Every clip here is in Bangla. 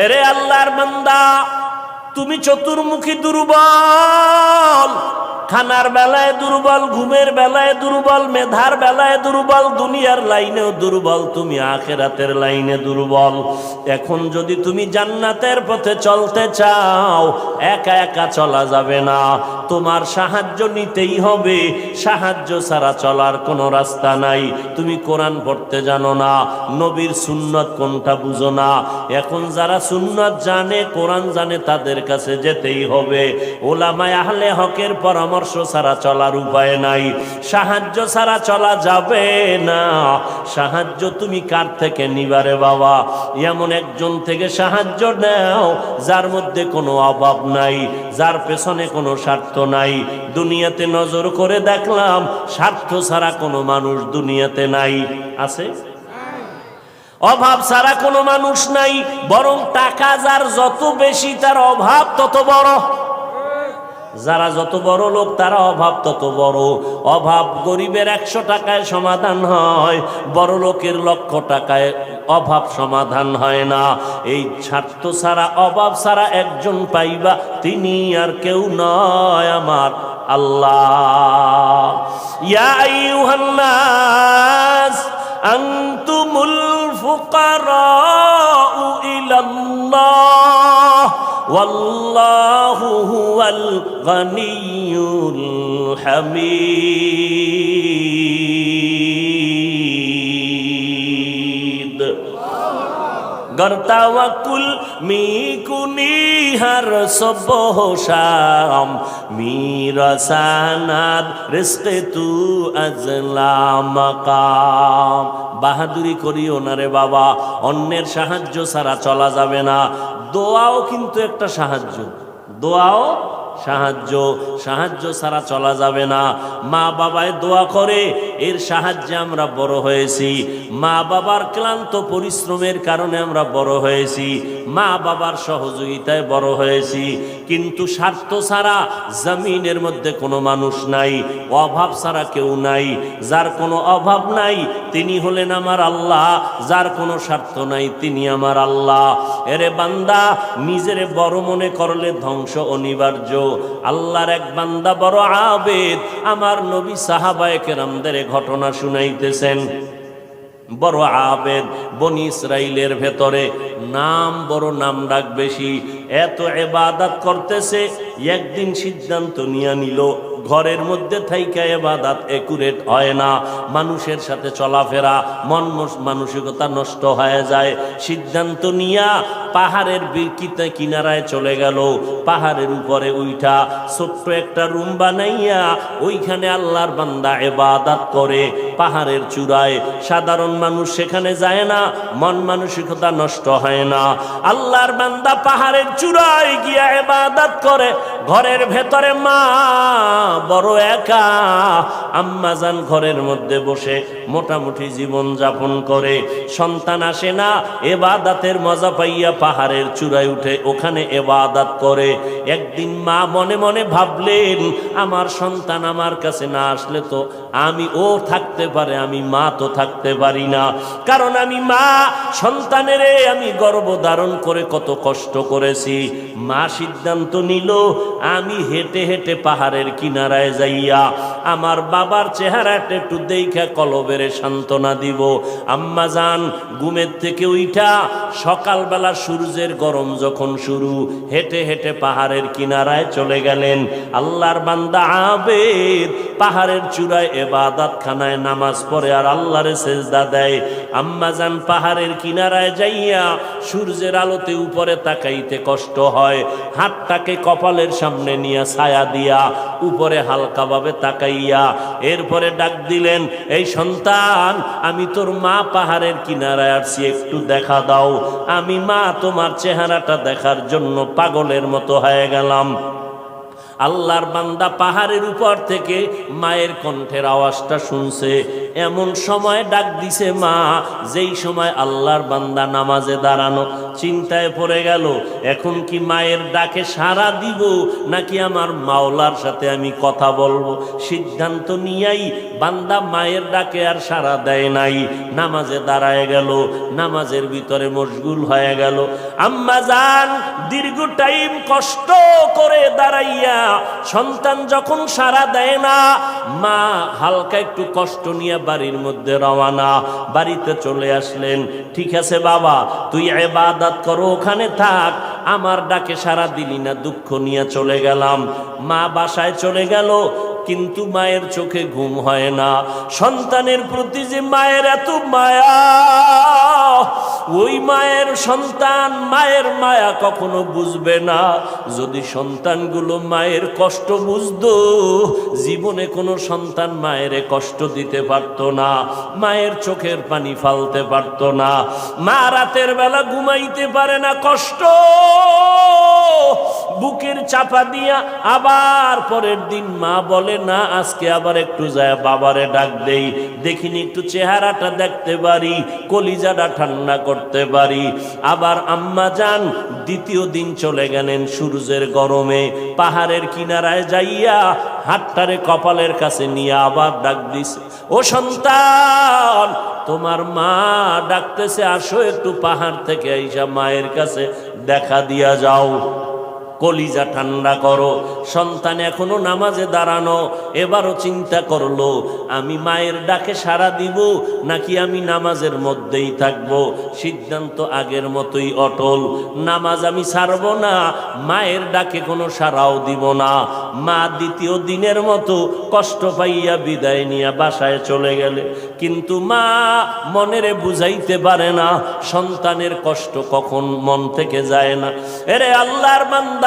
এরে আল্লাহর বান্দা, তুমি চতুর্মুখী দুর্বল, খানার বেলায় দুর্বল, ঘুমের বেলায় দুর্বল, মেধার বেলায় দুর্বল, দুনিয়ার লাইনেও দুর্বল, তুমি আখিরাতের লাইনে দুর্বল। এখন যদি তুমি জান্নাতের পথে চলতে চাও, একা একা চলা যাবে না, তোমার সাহায্য নিতেই হবে। সাহায্য ছাড়া চলার কোনো রাস্তা নাই। তুমি কোরআন পড়তে জানো না, নবীর সুন্নত কোনটা বুঝো না। এখন যারা সুন্নত জানে, কোরআন জানে, তাদের কাছে যেতেই হবে। ওলামায়ে আহলে হকের পরামর্শ ছাড়া চলার উপায় নাই। সাহায্য ছাড়া চলা যাবে না। সাহায্য তুমি কার থেকে নিবারে বাবা? এমন একজন থেকে সাহায্য নাও যার মধ্যে কোনো অভাব নাই, যার পেছনে কোনো স্বার্থ নাই। দুনিয়াতে নজর করে দেখলাম স্বার্থ ছাড়া কোনো মানুষ দুনিয়াতে নাই। আছে? অভাব ছাড়া কোনো মানুষ নাই। বরং টাকা যার যত বেশি, তার অভাব তত বড়। যারা যত বড় লোক, তারা অভাব তত বড়। অভাব গরিবের 100 টাকায় সমাধান হয়, বড় লোকের 1,00,000 টাকায় অভাব সমাধান হয় না। এই স্বার্থ ছাড়া, অভাব ছাড়া একজন পাইবা, তিনি আর কেউ নয়, আমার আল্লাহ। ইয়া আইয়ুহান নাস আনতুমুল ফুকারাউ ইলাল্লাহ ওয়াল্লাহু হুয়াল গনিয়্যুল হামিদ। गर तवक्कुल मी कुनी हर सुबह शाम, मेरा सनद रिज़्क़ तू अज़ला मकाम। বাহাদুরি করিও না রে বাবা, অন্যের সাহায্য ছাড়া চলা যাবে না। দোয়াও কিন্তু একটা সাহায্য, দোয়াও সাহায্য। সাহায্য ছাড়া চলা যাবে না। মা বাবায় দোয়া করে, এর সাহায্যে আমরা বড় হয়েছি। মা বাবার ক্লান্ত পরিশ্রমের কারণে আমরা বড় হয়েছি, মা বাবার সহযোগিতায় বড় হয়েছি। কিন্তু স্বার্থ ছাড়া জমিনের মধ্যে কোনো মানুষ নাই, অভাব ছাড়া কেউ নাই। যার কোনো অভাব নাই তিনি হলেন আমার আল্লাহ, যার কোনো স্বার্থ নাই তিনি আমার আল্লাহ। এরে বান্দা, নিজেরে বড় মনে করলে ধ্বংস অনিবার্য। আল্লাহর এক বান্দা বড় আবেদ, আমার নবী সাহাবায়ে কেরামদের ঘটনা শুনাইতেছেন। বড় আবেদ, বনি ইসরাইলের ভেতরে নাম বড়, নাম ডাক বেশি, এত ইবাদত করতেছে। একদিন সিদ্ধান্ত নিয়ে নিল, ঘরের মধ্যে থাইকা ইবাদত একুরেট হয় না, মানুষের সাথে চলাফেরা, মানসিকতা নষ্ট হয়ে যায়। সিদ্ধান্ত নিয়া পাহাড়ের কিনারায় চলে গেল। পাহাড়ের উপরে উঠা ছোট্ট একটা রুম বানাইয়া ওইখানে আল্লাহর বান্দা ইবাদত করে। পাহাড়ের চূড়ায় সাধারণ মানুষ সেখানে যায় না, মন মানসিকতা নষ্ট হয় না। আল্লাহর বান্দা পাহাড়ের চূড়ায় গিয়া ইবাদত করে। ঘরের ভেতরে মা বড় একা, আম্মা জান ঘরের মধ্যে বসে মোটামুটি জীবন যাপন করে। সন্তান আসে না, ইবাদতের মজা পাইয়া পাহাড়ের চূড়ায় উঠে ওখানে ইবাদত করে। একদিন মা মনে মনে ভাবলেন, আমার সন্তান আমার কাছে না আসলে তো আমি ও থাকতে পারে, আমি মা তো থাকতে পারি না। কারণ আমি মা, সন্তানের আমি গর্ভ ধারণ করে কত কষ্ট করেছি। মা সিদ্ধান্ত নিল, আমি হেঁটে হেঁটে পাহাড়ের কিনারায় যাইয়া আমার বাবার চেহারাটা একটু দেখা কলবেরে সান্ত্বনা দিব। আম্মা জান ঘুমের থেকে উঠা সকালবেলা সূর্যের গরম যখন শুরু, হেঁটে হেঁটে পাহাড়ের কিনারায় চলে গেলেন। আল্লাহর বান্দা আবেদ পাহাড়ের চূড়ায় ইবাদত খানায় নামাজ পড়ে আর আল্লাহরে সেজদা দেয়। আম্মা জান পাহাড়ের কিনারায় যাইয়া সূর্যের আলোতে উপরে তাকাইতে কষ্ট হয়, হাতটাকে কপালের সামনে নিয়ে ছায়া দিয়া উপরে হালকাভাবে তাকাইয়া এরপরে ডাক দিলেন, এই সন্তান, আমি তোর মা পাহাড়ের কিনারায় আসছি, একটু দেখা দাও। আমি মা তোমার চেহারাটা দেখার জন্য পাগলের মতো হয়ে গেলাম। আল্লাহর বান্দা পাহাড়ের উপর থেকে মায়ের কণ্ঠের আওয়াজটা শুনছে। এমন সময় ডাক দিছে মা, যেই সময় আল্লাহর বান্দা নামাজে দাঁড়ানো। চিন্তায় পড়ে গেল, এখন কি মায়ের ডাকে সাড়া দিব নাকি আমার মাওলার সাথে আমি কথা বলবো। সিদ্ধান্ত নিয়েই বান্দা মায়ের ডাকে আর সাড়া দেয় নাই, নামাজে দাঁড়ায় গেল, নামাজের ভিতরে মশগুল হয়ে গেল। আম্মা জান দীর্ঘ টাইম কষ্ট করে দাঁড়াইয়া সন্তান যখন সাড়া দেয় না, মা হালকা একটু কষ্ট নিয়ে বাড়ির মধ্যে রওয়ানা। বাড়িতে চলে আসলেন, ঠিক আছে বাবা তুই ইবাদত করো, ওখানে থাক, আমার ডাকে সাড়া দিলি না, দুঃখ নিয়ে চলে গেলাম। মা বাসায় চলে গেল, কিন্তু মায়ের চোখে ঘুম হয় না। সন্তানের প্রতি যে মায়ের এত মায়া, ওই মায়ের সন্তান মায়ের মায়া কখনো বুঝবে না। যদি সন্তানগুলো মায়ের কষ্ট বুঝতো, জীবনে কোনো সন্তান মায়ের কষ্ট দিতে পারত না, মায়ের চোখের পানি ফালতে পারত না। মা রাতের বেলা ঘুমাইতে পারে না, কষ্ট বুকের চাপা দিয়া। আবার পরের দিন মা বলে না, আজকে আবার একটু যায় বাবারে ডাক দেই, দেখিনি একটু চেহারাটা দেখতে পারি, কলিজাটা ঠান্ডা করতে পারি। আবার আম্মা যান দ্বিতীয় দিন চলে গেলেন সূর্যের গরমে, পাহাড়ের কিনারায় যাইয়া হাতটারে কপালের কাছে নিয়ে আবার ডাক দিছে, ও সন্তান তোমার মা ডাকতেছে, আসো একটু পাহাড় থেকে আইসা মায়ের কাছে দেখা দিয়া যাও, কলিজা ঠান্ডা করো। সন্তান এখনো নামাজে দাঁড়ানো, এবারও চিন্তা করলো আমি মায়ের ডাকে সাড়া দিব নাকি আমি নামাজের মধ্যেই থাকব। সিদ্ধান্ত আগের মতোই অটল, নামাজ আমি ছাড়ব না, মায়ের ডাকে কোনো সাড়াও দিব না। মা দ্বিতীয় দিনের মতো কষ্ট পাইয়া বিদায় নিয়ে বাসায় চলে গেলে, কিন্তু মা মনেরে বুঝাইতে পারে না সন্তানের কষ্ট কখন মন থেকে যায় না। এরে আল্লাহর বান্দা,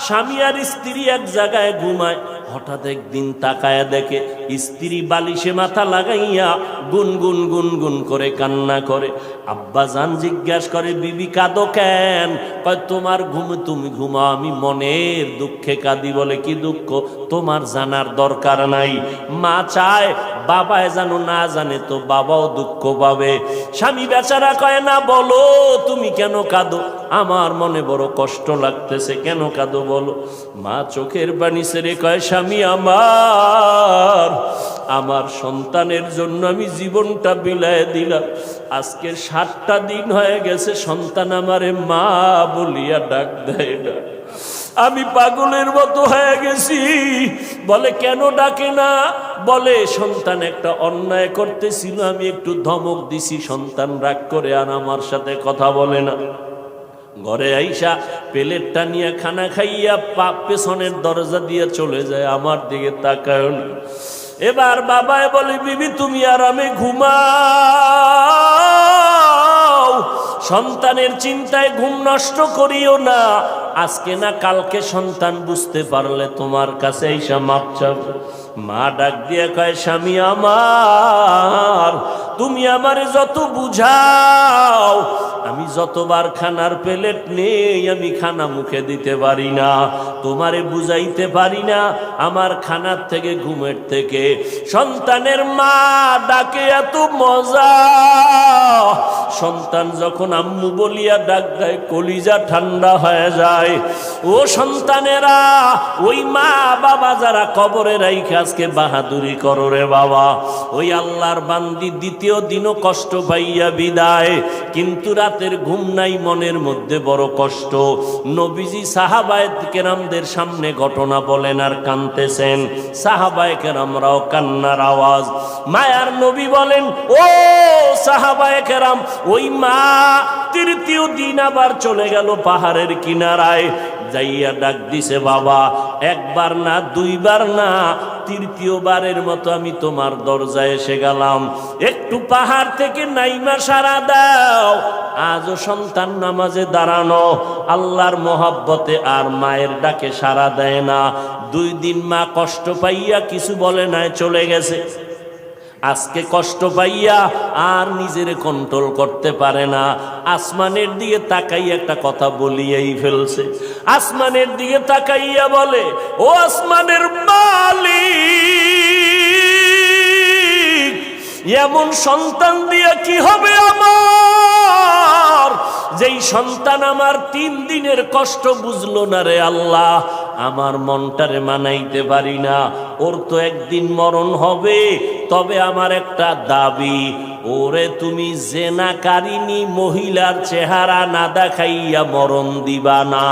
স্বামী আর স্ত্রী এক জায়গায় ঘুমায়, হঠাৎ একদিন তাকায় দেখে স্ত্রী বালিশে মাথা লাগাইয়া গুনগুন গুনগুন করে কান্না করে। আব্বা জান জিজ্ঞাসা করে, বিবি কাঁদো কেন? কয় তোমার ঘুম তুমি ঘুমাও, আমি মনের দুঃখে কাঁদি। বলে কি দুঃখ? তোমার জানার দরকার নাই। মা চায় বাবায় জানো, না জানে তো বাবাও দুঃখ পাবে। স্বামী বেচারা কয় না, বলো তুমি কেন কাঁদো? আমার মনে বড় কষ্ট লাগতেছে। কেন কাঁদো বলো? মা চোখের পানি ছেড়ে কয়, স্বামী আমার সন্তানের জন্য আমি জীবনটা বিলায় দিলাম। আজকে 7টা দিন হয়ে গেছে সন্তান আমারে মা বলিয়া ডাক দেয় না। আমি পাগলের মতো হয়ে গেছি। বলে কেন ডাকে না? বলে সন্তান একটা অন্যায় করতেছিল, আমি একটু ধমক দিছি, সন্তান রাগ করে আর আমার সাথে কথা বলে না। ঘরে আইসা প্লেটটা নিয়ে খানা খাইয়া পেছনের দরজা দিয়ে চলে যায়, আমার দিকে তাকায় না। এবার বাবায় বলে, বিবি তুমি আরামে ঘুমাও, সন্তানের চিন্তায় ঘুম নষ্ট করিও না। আজকে না কালকে সন্তান বুঝতে পারলে তোমার কাছে আইসা মাপ চাবে। মা ডাক দিয়ে কয়, স্বামী আমার তুমি আমারে যত বুঝাও, আমি যতবার খানার প্লেট নেই আমি খানা মুখে দিতে পারি না, তোমারে বুঝাইতে পারি না। আমার খানার থেকে ঘুমের থেকে সন্তানের মা ডাকে এত মজা। সন্তান যখন আম্মু বলিয়া ডাক দেয়, কলিজা ঠান্ডা হয়ে যায়। ও সন্তানেরা, ওই মা বাবা যারা কবরে রাইখা আজকে বাহাদুরি করো রে বাবা, ওই আল্লাহর বান্দি দ্বিতীয় দিনও কষ্ট পাইয়া বিদায়, কিন্তু রাতের ঘুম নাই, মনের মধ্যে বড় কষ্ট। নবীজি সাহাবায়ে কেরামদের সামনে ঘটনা বলেন আর কাঁদতেছেন। সাহাবায়ে কেরামরাও কান্নার আওয়াজ। মায়ার নবী বলেন, ও সাহাবায়ে কেরাম, ওই মা তৃতীয় দিন আবার চলে গেল পাহাড়ের কিনারায়, যাইয়া ডাক দিছে, বাবা একবার না দুইবার না, তৃতীয়বারের মতো আমি তোমার দরজায় এসে গেলাম, একটু পাহাড় থেকে নাইমা সারা দাও। আজও সন্তান নামাজে দাঁড়ানো, আল্লাহর মহব্বতে আর মায়ের ডাকে সারা দেয় না। 2 দিন মা কষ্ট পাইয়া কিছু বলে নাই, চলে গেছে। আজকে কষ্ট পাইয়া আর নিজের কন্ট্রোল করতে পারে না। আসমানের দিকে তাকাইয়া একটা কথা বলিয়াই ফেলছে। আসমানের দিকে তাকাইয়া বলে, ও আসমানের মালিক, এমন সন্তান দিয়ে কি হবে আমার, যেই সন্তান আমার 3 দিনের কষ্ট বুঝলো না রে আল্লাহ, আমার মনটারে মানাইতে পারি না। ওর তো একদিন মরণ হবে, তবে আমার একটা দাবি, ওরে তুমি জেনাকারিনী মহিলার চেহারা না দেখাইয়া মরণ দিবা না।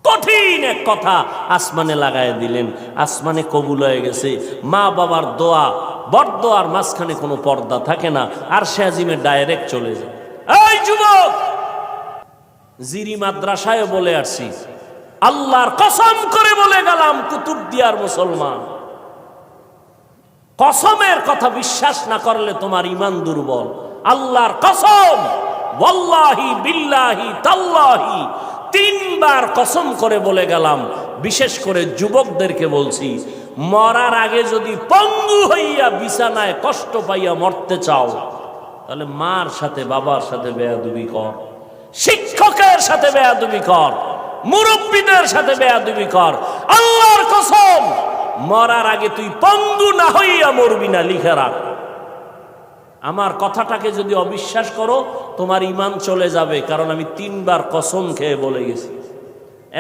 কঠিন এক কথা আসমানে লাগায় দিলেন, আসমানে কবুল হয়ে গেছে। মা বাবার দোয়া, বরদোয়ার মাঝখানে কোনো পর্দা থাকে না, আর সে আজিমে ডাইরেক্ট চলে যায়। এই যুবক, জিরি মাদ্রাসায় বলে আসছি, আল্লাহর কসম করে বলে গেলাম, কুতুবদিয়ার মুসলমান, কসমের কথা বিশ্বাস না করলে তোমার ঈমান দুর্বল। আল্লাহর কসম, ওয়াল্লাহি বিল্লাহি তাল্লাহি, 3 বার কসম করে বলে গেলাম। বিশেষ করে যুবকদেরকে বলছি, মরার আগে যদি পঙ্গু হইয়া বিছানায় কষ্ট পাইয়া মরতে চাও, তাহলে মার সাথে বাবার সাথে বেয়াদবি কর, শিক্ষকের সাথে বেয়াদবি কর, মুরব্বীদের সাথে বেয়াদবি কর। আল্লাহর কসম, মরার আগে তুই পঙ্গু না হইয়া মরবি না, লিখে রাখ। আমার কথাটাকে যদি অবিশ্বাস করো, তোমার ঈমান চলে যাবে, কারণ আমি 3 বার কসম খেয়ে বলে গেছি।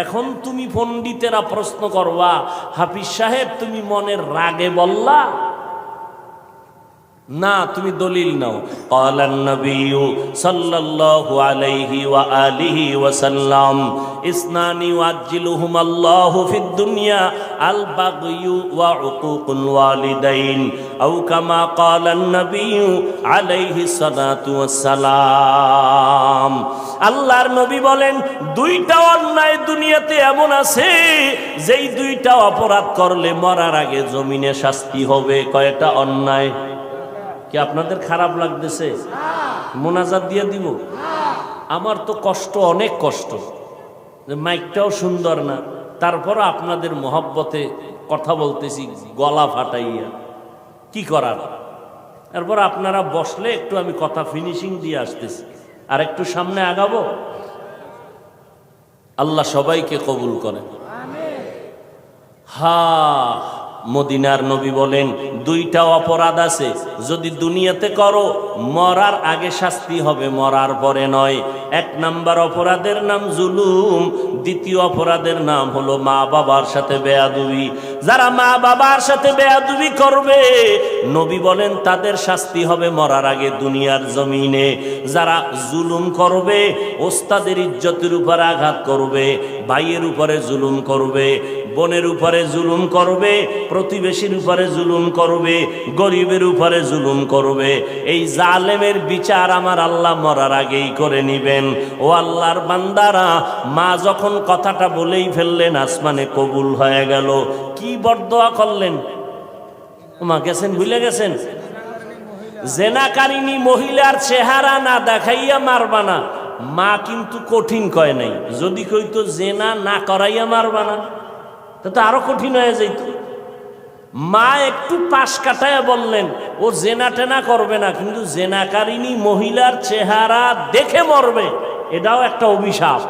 এখন তুমি পণ্ডিতেরা প্রশ্ন করবা, হাফিজ সাহেব তুমি মনের রাগে বললা না, তুমি দলিল নাও। ক্বালান নবিয়্যু সাল্লাল্লাহু আলাইহি ওয়া আলিহি ওয়া সাল্লাম, ইসনানি ওয়াজ্জিলুহুম আল্লাহু ফিদ দুনিয়া আল বাগয়ু ওয়া উকুকুল ওয়ালিদাইন, আও কামা ক্বালান নবিয়্যু আলাইহি সালাতু ওয়াস সালাম। আল্লাহর নবী বলেন, 2টা অন্যায় দুনিয়াতে এমন আছে, যেই 2টা অপরাধ করলে মরার আগে জমিনে শাস্তি হবে। কয়টা অন্যায়? কি আপনাদের খারাপ লাগতেছে? মোনাজাত দিয়ে দিব? আমার তো কষ্ট, অনেক কষ্ট, মাইকটাও সুন্দর না, তারপর আপনাদের মহব্বতে কথা বলতেছি গলা ফাটাইয়া, কি করার। তারপর আপনারা বসলে একটু আমি কথা ফিনিশিং দিয়ে আসতেছি, আর একটু সামনে আগাবো। আল্লাহ সবাইকে কবুল করেন। মদিনার নবী বলেন, 2টা অপরাধ আছে, যদি দুনিয়াতে করো মরার আগে শাস্তি হবে, মরার পরে নয়। 1 নাম্বার অপরাধের নাম জুলুম, 2য় অপরাধের নাম হলো মা বাবার সাথে বেয়াদবি। যারা মা বাবার সাথে বেয়াদবি করবে, নবী বলেন তাদের শাস্তি হবে মরার আগে দুনিয়ার জমিনে। যারা জুলুম করবে, ওস্তাদের ইজ্জতের উপর আঘাত করবে, ভাইয়ের উপরে জুলুম করবে, বোনের উপরে জুলুম করবে, প্রতিবেশীর উপরে জুলুম করবে, গরিবের উপরে জুলুম করবে, এই জালেমের বিচার আমার আল্লাহ মরার আগেই করে নিবেন। ও আল্লাহর বান্দারা, মা যখন কথাটা বলেই ফেললেন, আসমানে কবুল হয়ে গেল। কি বরদোয়া করলেন? মা গেছেন, ভুলে গেছেন? জেনাকারিনী মহিলার চেহারা না দেখাইয়া মারবা না। মা কিন্তু কঠিন কয় নাই, যদি কইতো জেনা না করাইয়া মারবা না, তা আরো কঠিন হয়ে যাইত। মা একটু পাশ কাটায় বললেন, ও জেনা টেনা করবে না, কিন্তু জেনাকারিনী মহিলার চেহারা দেখে মরবে, এটাও একটা অভিশাপ।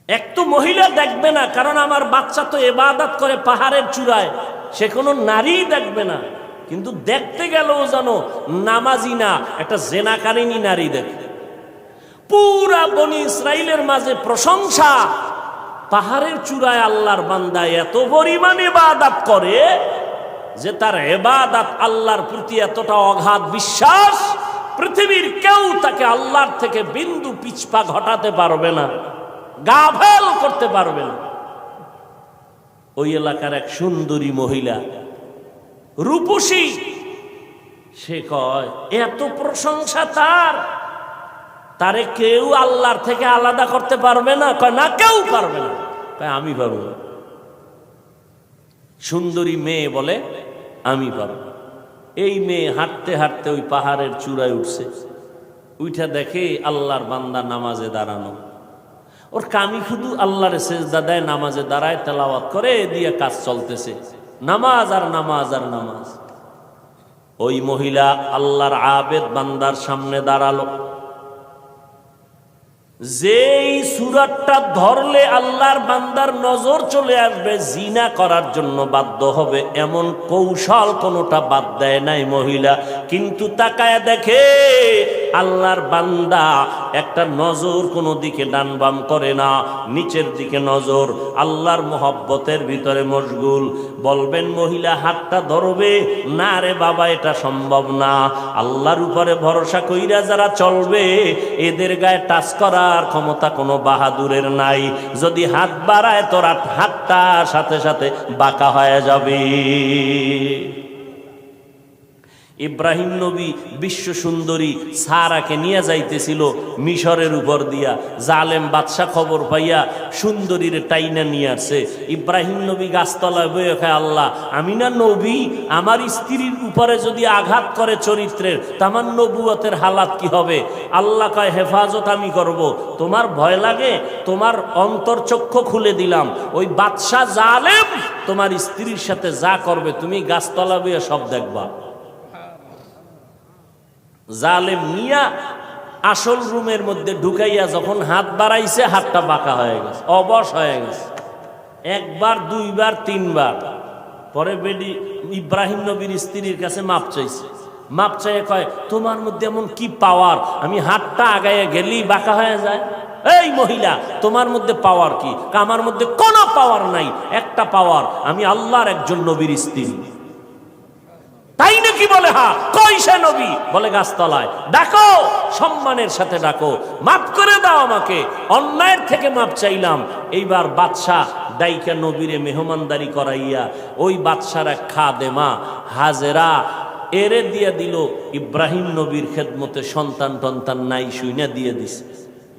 এক তো মহিলা দেখবে না, কারণ আমার বাচ্চা তো ইবাদত করে পাহাড়ের চূড়ায়, সে কোনো নারী দেখবে না, কিন্তু দেখতে গেলেও জানো নামাজি না, একটা জেনাকারিনী নারী দেখে। পুরা বনি ইসরাইলের মাঝে প্রশংসা, পাহাড়ের চূড়ায় আল্লাহর বান্দা এত পরিমাণ ইবাদত করে যে তার ইবাদত আল্লাহর প্রতি এতটা অগাধ বিশ্বাস, পৃথিবীর কেউ তাকে আল্লাহর থেকে বিন্দু পিছপা ঘটাতে পারবে না, গাফেল করতে পারবে না। ওই এলাকার এক সুন্দরী মহিলা, রূপসী, সে কয় এত প্রশংসা তারে কেউ আল্লাহর থেকে আলাদা করতে পারবে না। কয় না, কেউ পারবে না। কয় আমি পারবো। সুন্দরী মেয়ে বলে আমি পারবো। এই মেয়ে হাঁটতে হাঁটতে ওই পাহাড়ের চূড়ায় উঠছে, উঠা দেখে আল্লাহর বান্দা নামাজে দাঁড়ানো। ওর কামি শুধু আল্লাহর সেজদা দেয়, নামাজে দাঁড়ায়, তেলাওয়াত করে, দিয়ে কাজ চলতেছে, নামাজ আর নামাজ আর নামাজ। ওই মহিলা আল্লাহর আবেদ বান্দার সামনে দাঁড়ালো, যেই সুরাতটা ধরলে আল্লাহর বান্দার নজর চলে আসবে, জিনা করার জন্য বাধ্য হবে, এমন কৌশল কোনোটা বাদ দেয় নাই মহিলা। কিন্তু তাকায় দেখে আল্লাহর বান্দা একটা নজর কোনো দিকে ডান বাম করে না, নিচের দিকে নজর, আল্লাহর মোহব্বতের ভিতরে মশগুল। বলবেন মহিলা হাতটা ধরবে না, রে বাবা এটা সম্ভব না। আল্লাহর উপরে ভরসা কইরা যারা চলবে এদের গায়ে টাচ করার ক্ষমতা কোনো বাহাদুরের নাই। যদি হাত বাড়ায় তোর হাতটা সাথে সাথে বাঁকা হয়ে যাবে। ইব্রাহিম নবী বিশ্ব সুন্দরী সারাকে নিয়ে যাইতেছিল মিশরের উপর দিয়া। জালেম বাদশা খবর পাইয়া সুন্দরীর টাইনা নিয়ে আসছে। ইব্রাহিম নবী গাছতলায় বয়ে খায়, আল্লাহ আমি না নবী, আমার স্ত্রীর উপরে যদি আঘাত করে চরিত্রের, তা আমার নবুয়তের হালাত কি হবে? আল্লাহ কয় হেফাজত আমি করব, তোমার ভয় লাগে? তোমার অন্তর্চক্ষু খুলে দিলাম, ওই বাদশা জালেম তোমার স্ত্রীর সাথে যা করবে তুমি গাছতলা বয়ে সব দেখবা। জালেম মিয়া আসল রুমের মধ্যে ঢুকাইয়া যখন হাত বাড়াইছে, হাতটা বাঁকা হয়ে গেছে, অবশ হয়ে গেছে। একবার, দুইবার, তিনবার পরে বেডি ইব্রাহিম নবীর স্ত্রীর কাছে মাপ চাইছে। মাপ চাইয়ে কয়, তোমার মধ্যে এমন কি পাওয়ার, আমি হাতটা আগাইয়া গেলেই বাঁকা হয়ে যায়? এই মহিলা, তোমার মধ্যে পাওয়ার কি? আমার মধ্যে কোনো পাওয়ার নাই, একটা পাওয়ার, আমি আল্লাহর একজন নবীর স্ত্রী। তাই নাকি? বলে হ্যাঁ। কই সে নবী? বলে গাছতলায়। ডাকো, সম্মানের সাথে ডাকো, মাফ করে দাও আমাকে, অন্যায়ের থেকে মাপ চাইলাম। এইবার বাদশাহ দাইকা নবীরে মেহমানদারি করাইয়া ওই বাদশার এক খাদেমা হাজেরা এরে দিয়ে দিল ইব্রাহিম নবীর খেদমতে। সন্তান টন্তান নাই, শুইনা দিয়ে দিছে।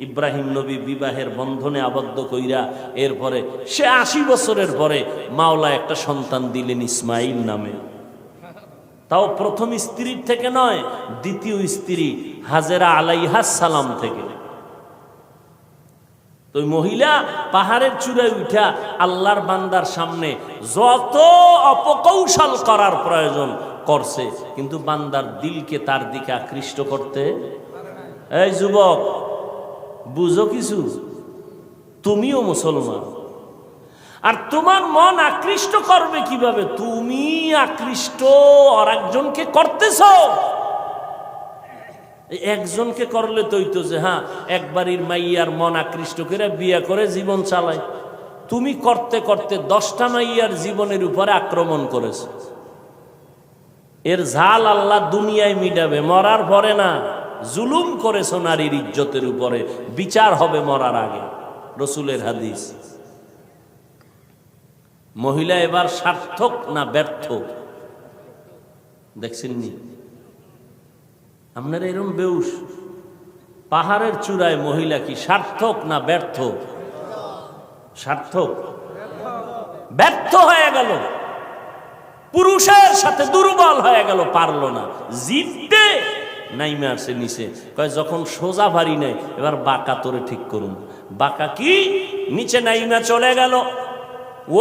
ইব্রাহিম নবী বিবাহের বন্ধনে আবদ্ধ কইরা এরপরে সে 80 বছরের পরে মাওলা একটা সন্তান দিলেন ইসমাইল নামে। তাও প্রথম স্ত্রীর থেকে নয়, দ্বিতীয় স্ত্রী হাজেরা আলাইহাস সালাম থেকে। তো মহিলা পাহাড়ের চূড়ায় উঠা আল্লাহর বান্দার সামনে যত অপকৌশল করার প্রয়োজন করছে, কিন্তু বান্দার দিলকে তার দিকে আকৃষ্ট করতে। এই যুবক, বুঝো কিছু, তুমিও মুসলমান, আর তোমার মন আকৃষ্ট করবে কিভাবে? তুমি আকৃষ্ট আর একজনকে করতেছ। একজনকে করলে তো হইতো যে হ্যাঁ একবারের মাইয়ার মন আকৃষ্ট করে বিয়ে করে জীবন চালায়। তুমি করতে করতে 10টা মাইয়ার জীবনের উপরে আক্রমণ করেছ। এর ঝাল আল্লাহ দুনিয়ায় মিটাবে, মরার পরে না। জুলুম করেছ নারীর ইজ্জতের উপরে, বিচার হবে মরার আগে, রসুলের হাদিস। মহিলা এবার সার্থক না ব্যর্থ দেখছেন নি? আপনারা এরকম বেউস, পাহাড়ের চূড়ায় মহিলা কি সার্থক না ব্যর্থ? সার্থক। ব্যর্থ হয়ে গেল, পুরুষের সাথে দুর্বল হয়ে গেল, পারলো না, জিততে নাইমে আসে নিচে। কয় যখন সোজা ভারী নেই, এবার বাঁকা তোরে ঠিক করুন। বাঁকা কি? নিচে নাইমা চলে গেল।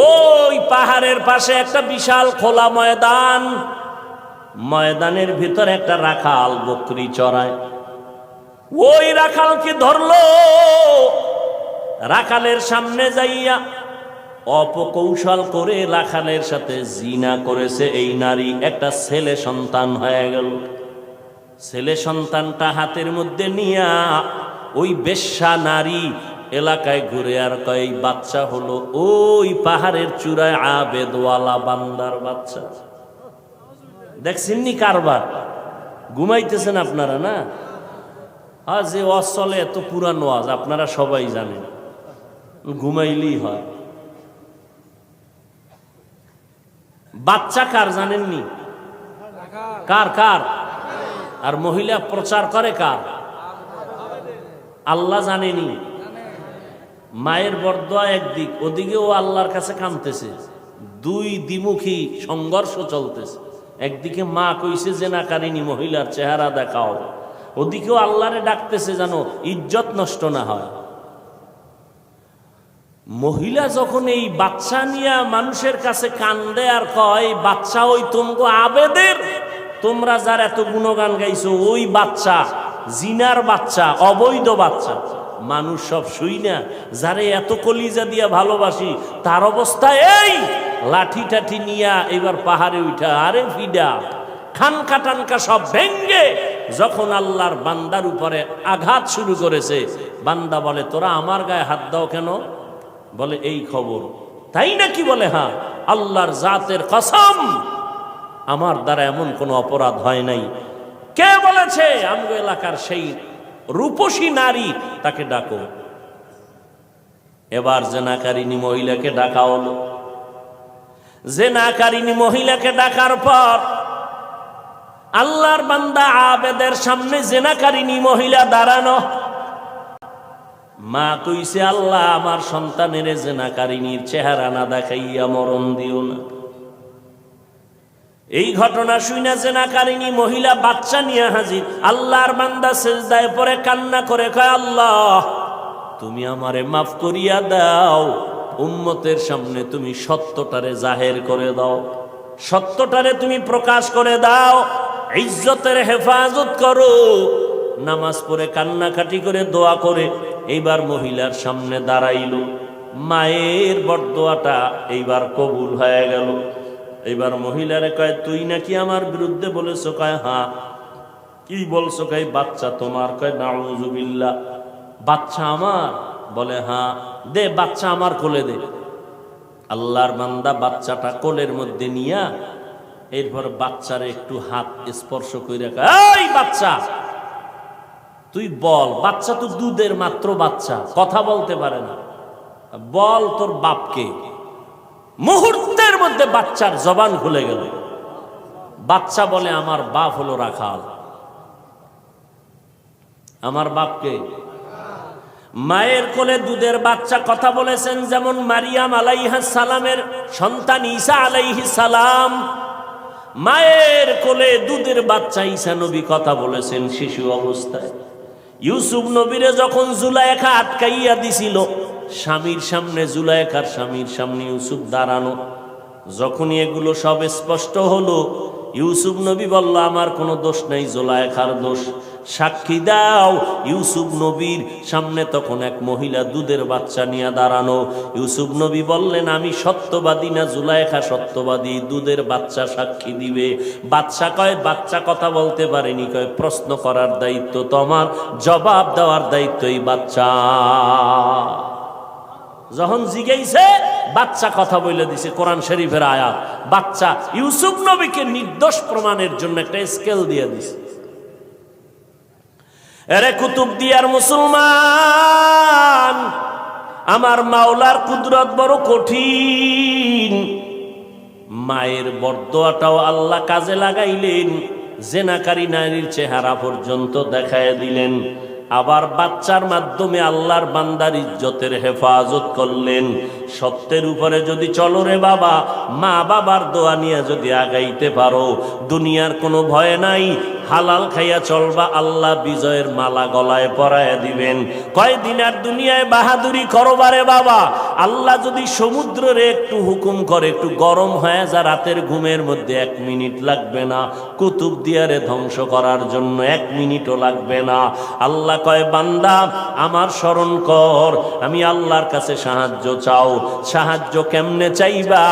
ওই পাহাড়ের পাশে একটা বিশাল খোলা ময়দান, ময়দানের ভিতরে একটা রাখাল বকরি চড়ায়। ওই রাখালকে ধরলো, রাখালের সামনে যাইয়া অপকৌশল করে রাখালের সাথে জিনা করেছে এই নারী। একটা ছেলে সন্তান হয়ে গেল। ছেলে সন্তানটা হাতের মধ্যে নিয়া ওই বেশ্যা নারী এলাকায় ঘুরে আর কয় বাচ্চা হলো ওই পাহাড়ের চূড়ায় আবেদওয়ালা বান্দার বাচ্চা। দেখছেননি কারবার? ঘুমাইতেছেন আপনারা না? হ্যাঁ, যে ওয়াজ চলে এত পুরানো ওয়াজ আপনারা সবাই জানেন, ঘুমাইলেই হয়। বাচ্চা কার জানেননি? কার কার? আর মহিলা প্রচার করে কার? আল্লাহ জানেনি। মায়ের বরদোয়া একদিক, ওদিকে ও আল্লাহর কাছে কাঁদতেছে। দুই দ্বিমুখী সংঘর্ষ চলতেছে। একদিকে মা কইছে যে না কারিনী মহিলার চেহারা দেখাও, ওদিকেও আল্লাহরে ডাকতেছে যেন ইজ্জত নষ্ট না হয়। মহিলা যখন এই বাচ্চা নিয়ে মানুষের কাছে কান্দে আর কয় বাচ্চা ওই তোমগো আবেদের, তোমরা যার এত গুণগান গাইছো ওই বাচ্চা, জিনার বাচ্চা, অবৈধ বাচ্চা। মানুষ সব শুই না, যারে এত কলিজা দিয়া ভালোবাসি তার অবস্থা এই, লাঠি টাঠি নিয়া এবার পাহাড়ে উঠা, আরে ফিডা খানকা টানকা সব ভেঙ্গে যখন আল্লাহর বান্দার উপরে আঘাত শুরু করেছে, বান্দা বলে তোরা আমার গায়ে হাত দাও কেন? বলে এই খবর, তাই নাকি? বলে হ্যাঁ, আল্লাহর জাতের কসম আমার দ্বারা এমন কোনো অপরাধ হয় নাই। কে বলেছে? আমগো এলাকার সেই রূপসী নারী, তাকে ডাকো। এবার জেনাকারিনী মহিলাকে ডাকা হলো। জেনাকারিনী মহিলাকে ডাকার পর আল্লাহর বান্দা আবেদের সামনে জেনাকারিনী মহিলা দাঁড়ানো। মা কইছে আল্লাহ আমার সন্তানের জেনাকারিনীর চেহারা না দেখাইয়া মরণ দিও না। এই ঘটনা শুনে জেনাকারিনী মহিলা বাচ্চা নিয়ে হাজির। আল্লাহর বান্দা সিজদায় পড়ে কান্না করে কয় আল্লাহ তুমি আমারে মাফ করিয়া দাও, উম্মতের সামনে তুমি সত্যটারে জাহের করে দাও, সত্যটারে তুমি প্রকাশ করে দাও, ইজ্জতের হেফাজত করো। নামাজ পড়ে কান্নাকাটি করে দোয়া করে এইবার মহিলার সামনে দাঁড়াইল। মায়ের বরদোয়াটা এইবার কবুল হয়ে গেল। এইবার মহিলারে কয় তুই নাকি আমার বিরুদ্ধে বলেছো? কয় হ্যাঁ। কি বলছো? কয় বাচ্চা তোমার। কয় নাউযুবিল্লাহ, বাচ্চা আমার? বলে হ্যাঁ। দে বাচ্চা আমার কোলে দে। আল্লাহর বান্দা বাচ্চাটা কোলের মধ্যে নিয়া এরপর বাচ্চারে একটু হাত স্পর্শ করে এই বাচ্চা তুই বল। বাচ্চা তো দুধের মাত্র বাচ্চা, কথা বলতে পারে না, বল তোর বাপকে। মুহূর্তের মধ্যে বাচ্চার জবান খুলে গেল। বাচ্চা বলে আমার বাপ হলো রাখাল। আমার বাপকে? মায়ের কোলে দুধের বাচ্চা কথা বলেছেন যেমন মারিয়াম আলাইহিস সালামের সন্তান ঈসা আলাইহিস সালাম। মায়ের কোলে দুধের বাচ্চা ঈসা নবী কথা বলেছেন শিশু অবস্থায়। ইউসুফ নবীরে যখন জুলাইখা আটকাইয়া দিছিল, স্বামীর সামনে জুলাইখার স্বামীর সামনে ইউসুফ দাঁড়ানো। যখনই এগুলো সব স্পষ্ট হলো, ইউসুফ নবী বলল আমার কোনো দোষ নাই, জুলাইখার দোষ। সাক্ষী দাও। ইউসুফ নবীর সামনে তখন এক মহিলা দুধের বাচ্চা নিয়ে দাঁড়ানো। ইউসুফ নবী বললেন আমি সত্যবাদী না জুলাইখা সত্যবাদী? দুধের বাচ্চা সাক্ষী দিবে। বাচ্চা কয় বাচ্চা কথা বলতে পারেনি। কয় প্রশ্ন করার দায়িত্ব তোমার, জবাব দেওয়ার দায়িত্ব এই বাচ্চা। যখন জিজ্ঞাসা বাচ্চা কথা বলে দিছে, কোরআন শরীফের আয়াত। বাচ্চা ইউসুফ নবীকে নির্দোষ প্রমাণের জন্য একটা স্কেল দিয়ে দিছে। এরে কুতুবদিয়ার মুসলমান, আমার মাওলার কুদরত বড় কঠিন। মায়ের বরদোয়াটাও আল্লাহ কাজে লাগাইলেন, জেনাকারী নারীর চেহারা পর্যন্ত দেখায় দিলেন। আবার বাচ্চার মাধ্যমে আল্লাহর বান্দার ইজ্জতের হেফাজত করলেন। সত্যের উপরে যদি চলো রে বাবা, মা বাবার দোয়া নিয়ে যদি আগাইতে পারো, দুনিয়ার কোনো ভয় নাই। হালাল খাইয়া চলবা, আল্লাহ বিজয়ের মালা গলায় পরায় দিবেন। কয়দিন আর দুনিয়ায় বাহাদুরি করবারে বাবা, আল্লাহ যদি সমুদ্রে একটু হুকুম করে একটু গরম হয়ে যা, রাতের ঘুমের মধ্যে 1 মিনিট লাগবে না। কুতুবদিয়ারে ধ্বংস করার জন্য 1 মিনিটও লাগবে না। আল্লাহ কয় বান্দা আমার স্মরণ কর, আমি আল্লাহর কাছে সাহায্য চাও। সাহায্য কেমনে চাইবা?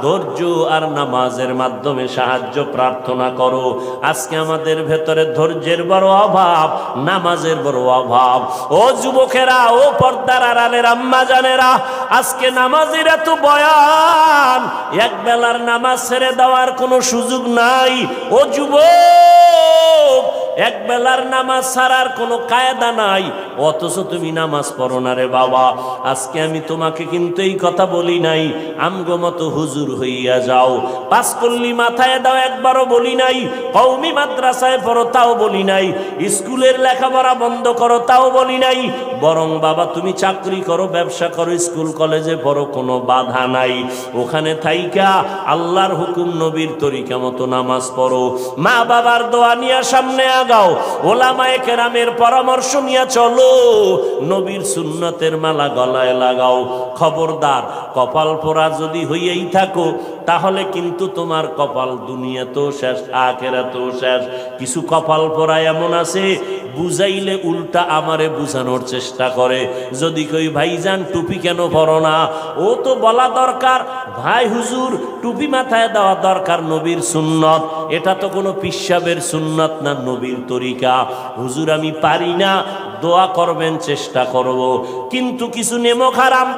ধৈর্য আর নামাজের মাধ্যমে সাহায্য প্রার্থনা করো। আজকে আমাদের ভেতরে ধৈর্যের বড় অভাব, নামাজের বড় অভাব। ও যুবকেরা, ও পর্দার আড়ালের আম্মা জানেরা, আজকে নামাজের এত বয়ান, এক বেলার নামাজ ছেড়ে দেওয়ার কোনো সুযোগ নাই। ও যুবক, এক বেলার নামাজ ছাড়ার কোনো কায়দা নাই, অথচ তুমি নামাজ পড়ো না রে বাবা। আজকে আমি তোমাকে কিন্তু এই কথা বলি নাই আমগো মতো হুজুর হইয়া যাও, পাঁচকল্লি মাথায় দাও একবারও বলি নাই, কওমি মাদ্রাসায় পড়ো তাও বলি নাই, স্কুলের লেখাপড়া বন্ধ করো তাও বলি নাই। বরং বাবা তুমি চাকরি করো, ব্যবসা করো, স্কুল কলেজে পড়ো, কোনো বাধা নাই। ওখানে থাইকা আল্লাহর হুকুম নবীর তরিকা মতো নামাজ পড়ো। মা বাবার দোয়া নিয়ে সামনে লাগাও, ওলামায়ে কেরামের পরামর্শ নিয়ে চলো, নবীর সুন্নতের মালা গলায় লাগাও। খবরদার, কপাল পোড়া যদি হইয়াই থাকো তাহলে কিন্তু তোমার কপাল দুনিয়াতেও শেষ, আখিরাতেও শেষ। কিছু কপাল পোড়া এমন আছে, বুঝাইলে উল্টা আমারে বুঝানোর চেষ্টা করে। যদি কই ভাইজান টুপি কেন পরো না, ও তো বলা দরকার ভাই হুজুর টুপি মাথায় দেওয়া দরকার, নবীর সুন্নত। এটা তো কোনো পিসাবের সুন্নত না, নবীর তরিকা। হুজুর আমি পারি না, দোয়া করবেন, চেষ্টা করব। কিন্তু কিছু নেমক হারাম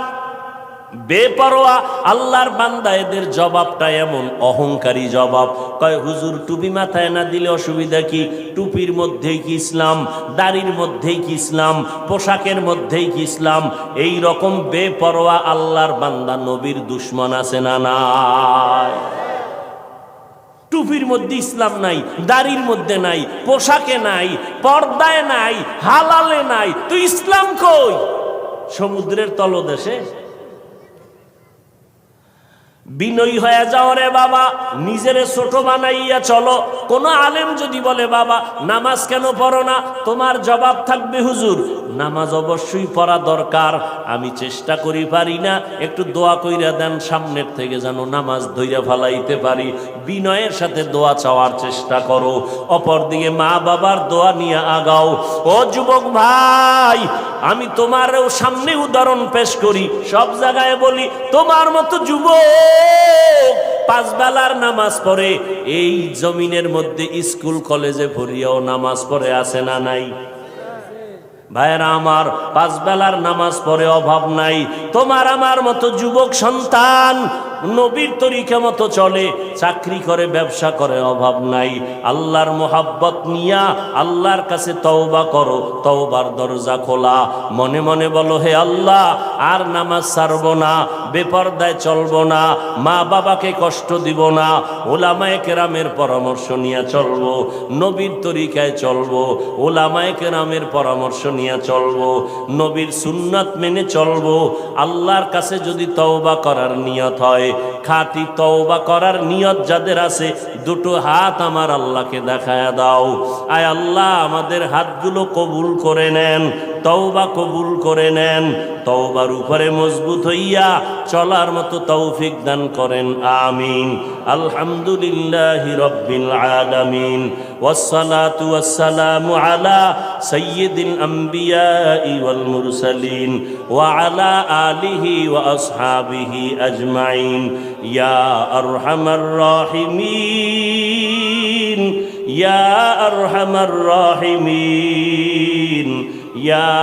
বেপরোয়া আল্লাহর বান্দা, এদের জবাবটা এমন অহংকারী জবাব। কয় হুজুর টুপি মাথায় না দিলে অসুবিধা কি? টুপির মধ্যেই কি ইসলাম? দাড়ির মধ্যেই কি ইসলাম? পোশাকের মধ্যেই কি ইসলাম? এই রকম বেপরোয়া আল্লাহর বান্দা নবীর দুশ্মন আছে না নাই? টুপির মধ্যে ইসলাম নাই, দাড়ির মধ্যে নাই, পোশাকে নাই, পর্দায় নাই, হালালে নাই, তো ইসলাম কই? সমুদ্রের তলদেশে। বিনয়ী হয়ে যাও রে বাবা, নিজেরে ছোট বানাইয়া চলো। কোন আলেম যদি বলে বাবা নামাজ কেন পড়ো না, তোমার জবাব থাকবে হুজুর নামাজ অবশ্যই পড়া দরকার, আমি চেষ্টা করি পারি না, একটু দোয়া কইরা দেন সামনের থেকে যেন নামাজ ধইরা ফালাইতে পারি। বিনয়ের সাথে দোয়া চাওয়ার চেষ্টা করো, অপরদিকে মা বাবার দোয়া নিয়ে আগাও। ও যুবক ভাই, আমি তোমারও সামনে উদাহরণ পেশ করি, সব জায়গায় বলি, তোমার মতো যুবক পাঁচ বেলার নামাজ পড়ে, এই জমিনের মধ্যে স্কুল কলেজে পড়িয়াও নামাজ পড়ে আছে না নাই? ভাইরা আমার, পাঁচ বেলার নামাজ পড়ে অভাব নাই। তোমার আমার মতো যুবক সন্তান নবীর তরিকা মতো চলে, চাকরি করে, ব্যবসা করে, অভাব নাই। আল্লাহর মোহাব্বত নিয়া আল্লাহর কাছে তওবা করো, তওবার দরজা খোলা। মনে মনে বলো হে আল্লাহ, আর নামাজ ছাড়বো না, বেপরদায় চলবো না, মা বাবাকে কষ্ট দিব না, ওলামায়ে কেরামের পরামর্শ নিয়ে চলবো, নবীর তরিকায় চলবো, ওলামায়ে কেরামের পরামর্শ নিয়ে চলবো, নবীর সুন্নাত মেনে চলবো। আল্লাহর কাছে যদি তওবা করার নিয়ত হয়, খাঁটি তওবা করার নিয়ত যাদের আছে, দুটো হাত আমার আল্লাহকে দেখায়া দাও। আয় আল্লাহ, আমাদের হাতগুলো কবুল করে নেন, তওবা কবুল করে নেন, তওবার উপরে মজবুত হইয়া চলার মতো তৌফিক দান করেন, আমিন। আলহামদুলিল্লাহি রাব্বিল আলামিন, ওয়াসসালাতু ওয়াসসালামু আলা সাইয়্যিদিল আমবিয়াই ওয়াল মুরসালিন ওয়া আলা আলিহি ওয়া আসহাবিহি আজমাইন। ইয়া আরহামার রাহিমিন, ইয়া আরহামার রাহিমিন, ইয়া